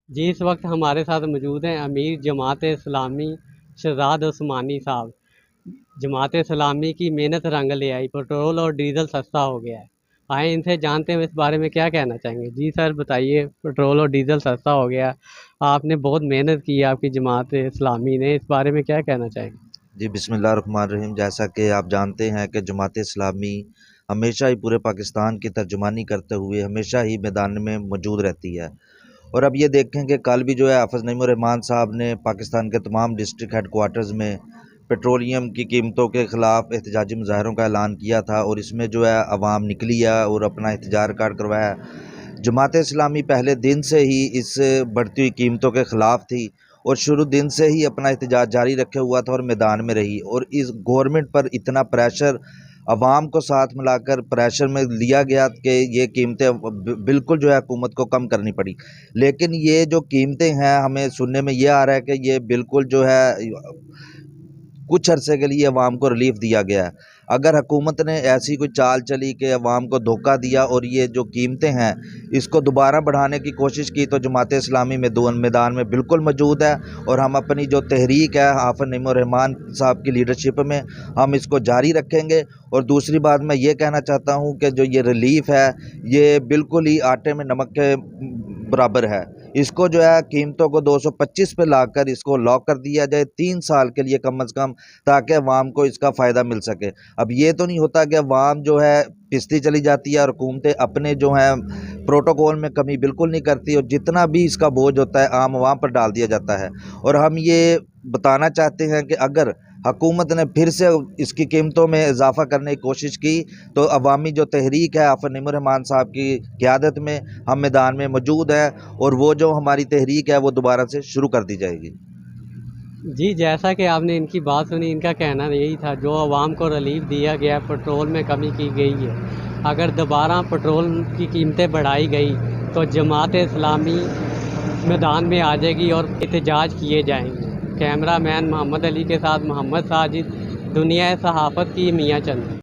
جی اس وقت ہمارے ساتھ موجود ہیں امیر جماعت اسلامی شہزاد عثمانی صاحب۔ جماعت اسلامی کی محنت رنگ لے آئی، پٹرول اور ڈیزل سستا ہو گیا ہے۔ آئیں ان سے جانتے ہیں اس بارے میں کیا کہنا چاہیں گے۔ جی سر بتائیے، پٹرول اور ڈیزل سستا ہو گیا، آپ نے بہت محنت کی ہے آپ کی جماعت اسلامی نے، اس بارے میں کیا کہنا چاہیں گے؟ جی بسم اللہ الرحمن الرحیم۔ جیسا کہ آپ جانتے ہیں کہ جماعت اسلامی ہمیشہ ہی پورے پاکستان کی ترجمانی کرتے ہوئے ہمیشہ ہی میدان میں موجود رہتی ہے، اور اب یہ دیکھیں کہ کل بھی جو ہے حافظ نعیم الرحمان صاحب نے پاکستان کے تمام ڈسٹرکٹ ہیڈ کوارٹرز میں پیٹرولیم کی قیمتوں کے خلاف احتجاجی مظاہروں کا اعلان کیا تھا، اور اس میں جو ہے عوام نکلی ہے اور اپنا احتجاج ریکارڈ کروایا ہے۔ جماعت اسلامی پہلے دن سے ہی اس بڑھتی ہوئی قیمتوں کے خلاف تھی، اور شروع دن سے ہی اپنا احتجاج جاری رکھے ہوا تھا اور میدان میں رہی، اور اس گورنمنٹ پر اتنا پریشر عوام کو ساتھ ملا کر پریشر میں لیا گیا کہ یہ قیمتیں بالکل جو ہے حکومت کو کم کرنی پڑی۔ لیکن یہ جو قیمتیں ہیں، ہمیں سننے میں یہ آ رہا ہے کہ یہ بالکل جو ہے کچھ عرصے کے لیے عوام کو ریلیف دیا گیا ہے۔ اگر حکومت نے ایسی کوئی چال چلی کہ عوام کو دھوکہ دیا اور یہ جو قیمتیں ہیں اس کو دوبارہ بڑھانے کی کوشش کی، تو جماعت اسلامی میدان میں بالکل موجود ہے، اور ہم اپنی جو تحریک ہے حافظ نعیم الرحمان صاحب کی لیڈرشپ میں ہم اس کو جاری رکھیں گے۔ اور دوسری بات میں یہ کہنا چاہتا ہوں کہ جو یہ ریلیف ہے یہ بالکل ہی آٹے میں نمک کے برابر ہے۔ اس کو جو ہے قیمتوں کو 225 پہ لا کر اس کو لاک کر دیا جائے 3 سال کے لیے کم از کم، تاکہ عوام کو اس کا فائدہ مل سکے۔ اب یہ تو نہیں ہوتا کہ عوام جو ہے پستی چلی جاتی ہے اور حکومتیں اپنے جو ہیں پروٹوکول میں کمی بالکل نہیں کرتی، اور جتنا بھی اس کا بوجھ ہوتا ہے عام عوام پر ڈال دیا جاتا ہے۔ اور ہم یہ بتانا چاہتے ہیں کہ اگر حکومت نے پھر سے اس کی قیمتوں میں اضافہ کرنے کی کوشش کی تو عوامی جو تحریک ہے حافظ نعیم الرحمان صاحب کی قیادت میں ہم میدان میں موجود ہیں، اور وہ جو ہماری تحریک ہے وہ دوبارہ سے شروع کر دی جائے گی۔ جی جیسا کہ آپ نے ان کی بات سنی، ان کا کہنا یہی تھا جو عوام کو ریلیف دیا گیا، پٹرول میں کمی کی گئی ہے، اگر دوبارہ پٹرول کی قیمتیں بڑھائی گئی تو جماعت اسلامی میدان میں آ جائے گی اور احتجاج کیے جائیں گے۔ کیمرہ مین محمد علی کے ساتھ محمد ساجد، دنیا صحافت کی میاں چند۔